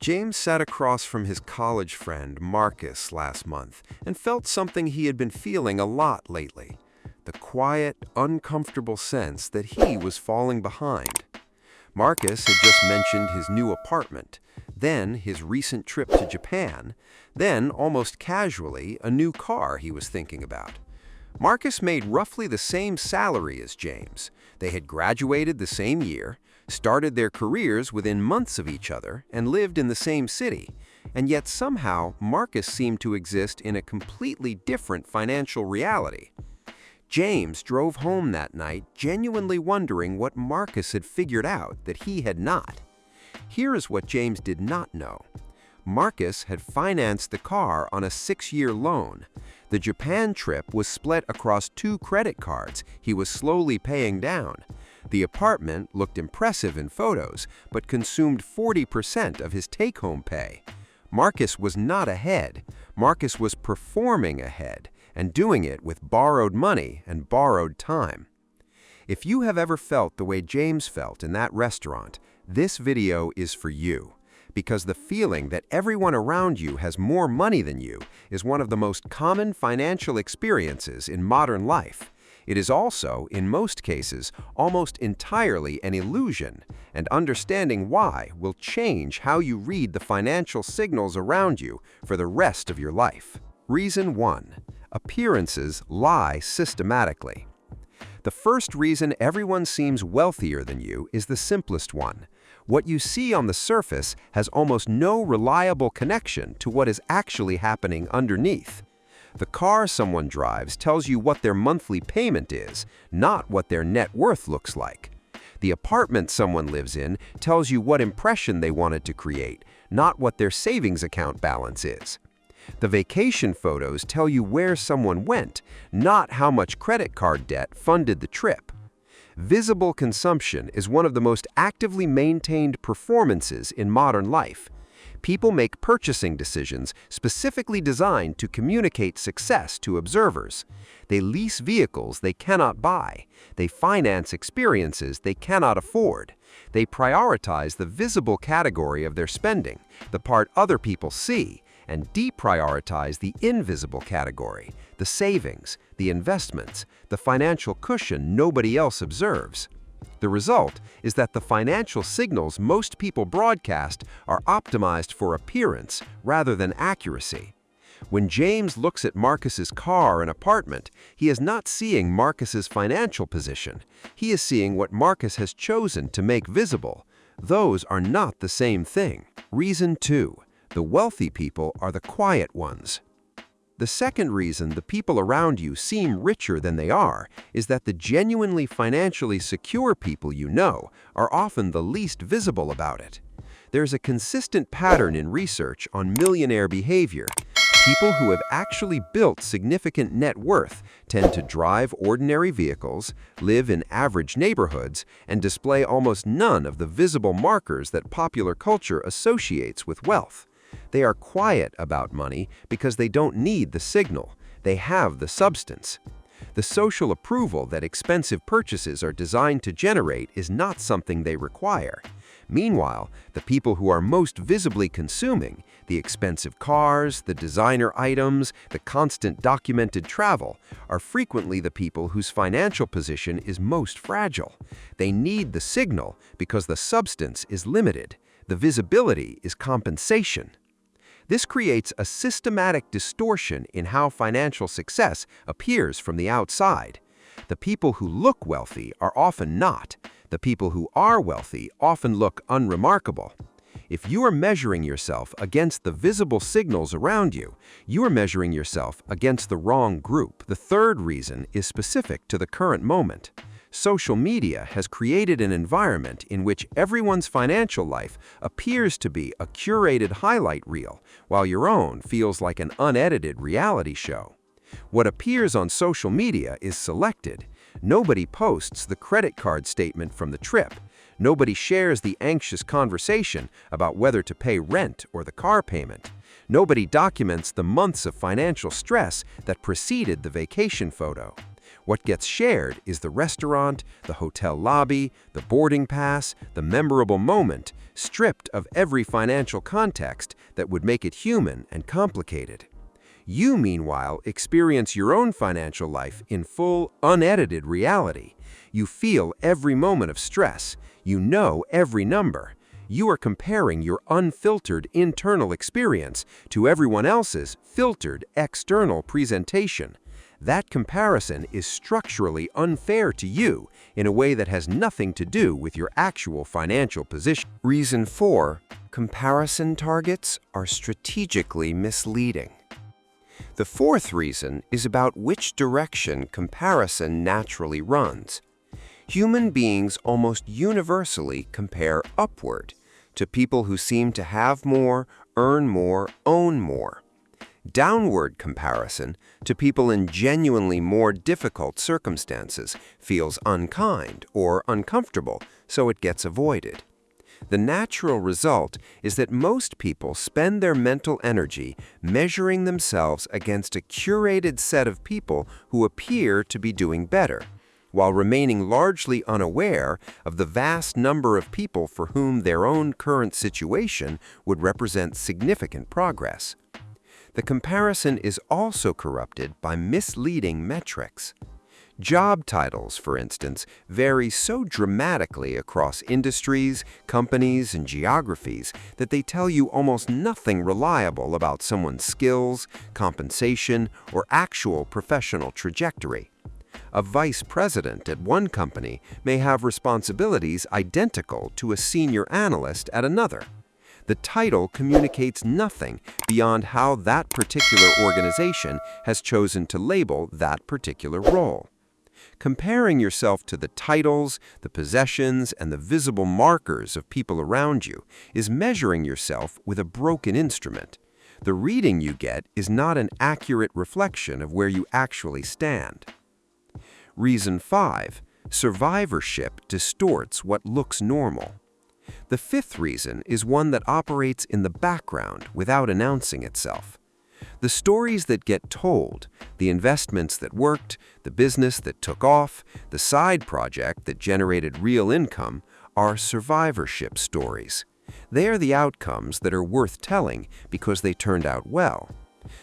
James sat across from his college friend, Marcus, last month and felt something he had been feeling a lot lately. The quiet, uncomfortable sense that he was falling behind. Marcus had just mentioned his new apartment, then his recent trip to Japan, then, almost casually, a new car he was thinking about. Marcus made roughly the same salary as James. They had graduated the same year, started their careers within months of each other, and lived in the same city. And yet somehow, Marcus seemed to exist in a completely different financial reality. James drove home that night genuinely wondering what Marcus had figured out that he had not. Here is what James did not know. Marcus had financed the car on a 6-year loan. The Japan trip was split across 2 credit cards he was slowly paying down. The apartment looked impressive in photos, but consumed 40% of his take-home pay. Marcus was not ahead. Marcus was performing ahead, and doing it with borrowed money and borrowed time. If you have ever felt the way James felt in that restaurant, this video is for you. Because the feeling that everyone around you has more money than you is one of the most common financial experiences in modern life. It is also, in most cases, almost entirely an illusion, and understanding why will change how you read the financial signals around you for the rest of your life. Reason 1. Appearances lie systematically. The first reason everyone seems wealthier than you is the simplest one. What you see on the surface has almost no reliable connection to what is actually happening underneath. The car someone drives tells you what their monthly payment is, not what their net worth looks like. The apartment someone lives in tells you what impression they wanted to create, not what their savings account balance is. The vacation photos tell you where someone went, not how much credit card debt funded the trip. Visible consumption is one of the most actively maintained performances in modern life. People make purchasing decisions specifically designed to communicate success to observers. They lease vehicles they cannot buy. They finance experiences they cannot afford. They prioritize the visible category of their spending, the part other people see, and deprioritize the invisible category, the savings, the investments, the financial cushion nobody else observes. The result is that the financial signals most people broadcast are optimized for appearance rather than accuracy. When James looks at Marcus's car and apartment, he is not seeing Marcus's financial position. He is seeing what Marcus has chosen to make visible. Those are not the same thing. Reason 2. The wealthy people are the quiet ones. The second reason the people around you seem richer than they are is that the genuinely financially secure people you know are often the least visible about it. There's a consistent pattern in research on millionaire behavior. People who have actually built significant net worth tend to drive ordinary vehicles, live in average neighborhoods, and display almost none of the visible markers that popular culture associates with wealth. They are quiet about money because they don't need the signal. They have the substance. The social approval that expensive purchases are designed to generate is not something they require. Meanwhile, the people who are most visibly consuming, the expensive cars, the designer items, the constant documented travel, are frequently the people whose financial position is most fragile. They need the signal because the substance is limited. The visibility is compensation. This creates a systematic distortion in how financial success appears from the outside. The people who look wealthy are often not. The people who are wealthy often look unremarkable. If you are measuring yourself against the visible signals around you, you are measuring yourself against the wrong group. The third reason is specific to the current moment. Social media has created an environment in which everyone's financial life appears to be a curated highlight reel, while your own feels like an unedited reality show. What appears on social media is selected. Nobody posts the credit card statement from the trip. Nobody shares the anxious conversation about whether to pay rent or the car payment. Nobody documents the months of financial stress that preceded the vacation photo. What gets shared is the restaurant, the hotel lobby, the boarding pass, the memorable moment, stripped of every financial context that would make it human and complicated. You, meanwhile, experience your own financial life in full, unedited reality. You feel every moment of stress. You know every number. You are comparing your unfiltered internal experience to everyone else's filtered external presentation. That comparison is structurally unfair to you in a way that has nothing to do with your actual financial position. Reason 4. Comparison targets are strategically misleading. The fourth reason is about which direction comparison naturally runs. Human beings almost universally compare upward to people who seem to have more, earn more, own more. Downward comparison to people in genuinely more difficult circumstances feels unkind or uncomfortable, so it gets avoided. The natural result is that most people spend their mental energy measuring themselves against a curated set of people who appear to be doing better, while remaining largely unaware of the vast number of people for whom their own current situation would represent significant progress. The comparison is also corrupted by misleading metrics. Job titles, for instance, vary so dramatically across industries, companies, and geographies that they tell you almost nothing reliable about someone's skills, compensation, or actual professional trajectory. A vice president at one company may have responsibilities identical to a senior analyst at another. The title communicates nothing beyond how that particular organization has chosen to label that particular role. Comparing yourself to the titles, the possessions, and the visible markers of people around you is measuring yourself with a broken instrument. The reading you get is not an accurate reflection of where you actually stand. Reason 5. Survivorship distorts what looks normal. The fifth reason is one that operates in the background without announcing itself. The stories that get told, the investments that worked, the business that took off, the side project that generated real income, are survivorship stories. They are the outcomes that are worth telling because they turned out well.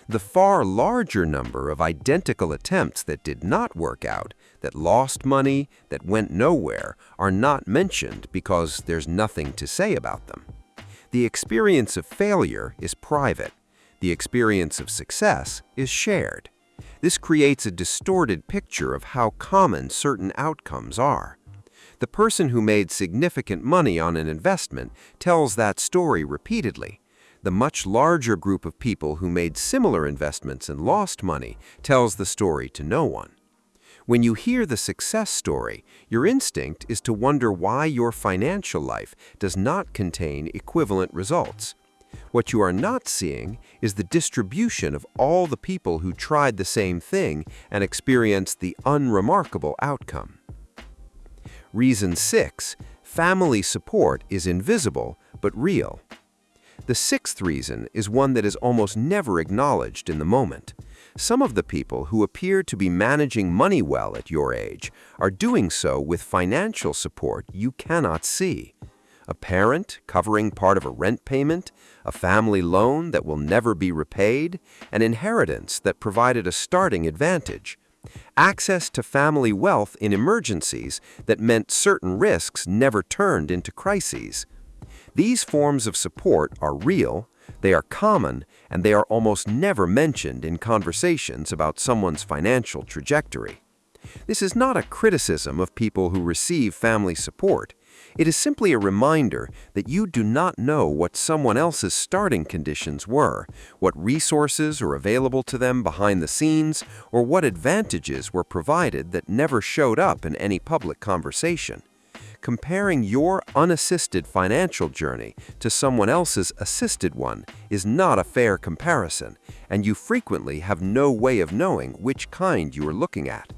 The far larger number of identical attempts that did not work out, that lost money, that went nowhere, are not mentioned because there's nothing to say about them. The experience of failure is private. The experience of success is shared. This creates a distorted picture of how common certain outcomes are. The person who made significant money on an investment tells that story repeatedly. The much larger group of people who made similar investments and lost money tells the story to no one. When you hear the success story, your instinct is to wonder why your financial life does not contain equivalent results. What you are not seeing is the distribution of all the people who tried the same thing and experienced the unremarkable outcome. Reason 6. Family support is invisible but real. The sixth reason is one that is almost never acknowledged in the moment. Some of the people who appear to be managing money well at your age are doing so with financial support you cannot see. A parent covering part of a rent payment, a family loan that will never be repaid, an inheritance that provided a starting advantage, access to family wealth in emergencies that meant certain risks never turned into crises. These forms of support are real, they are common, and they are almost never mentioned in conversations about someone's financial trajectory. This is not a criticism of people who receive family support. It is simply a reminder that you do not know what someone else's starting conditions were, what resources are available to them behind the scenes, or what advantages were provided that never showed up in any public conversation. Comparing your unassisted financial journey to someone else's assisted one is not a fair comparison, and you frequently have no way of knowing which kind you are looking at.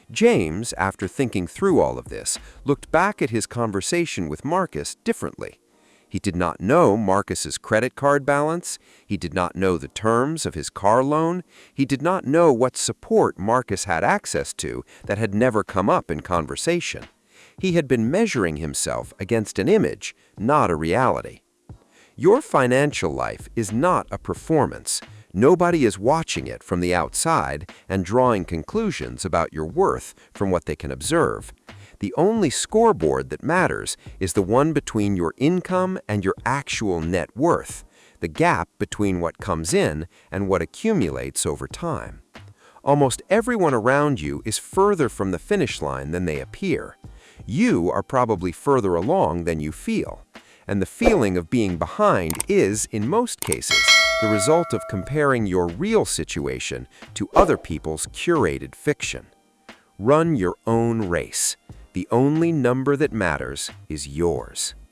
James, after thinking through all of this, looked back at his conversation with Marcus differently. He did not know Marcus's credit card balance. He did not know the terms of his car loan. He did not know what support Marcus had access to that had never come up in conversation. He had been measuring himself against an image, not a reality. Your financial life is not a performance. Nobody is watching it from the outside and drawing conclusions about your worth from what they can observe. The only scoreboard that matters is the one between your income and your actual net worth, the gap between what comes in and what accumulates over time. Almost everyone around you is further from the finish line than they appear. You are probably further along than you feel. And the feeling of being behind is, in most cases, the result of comparing your real situation to other people's curated fiction. Run your own race. The only number that matters is yours.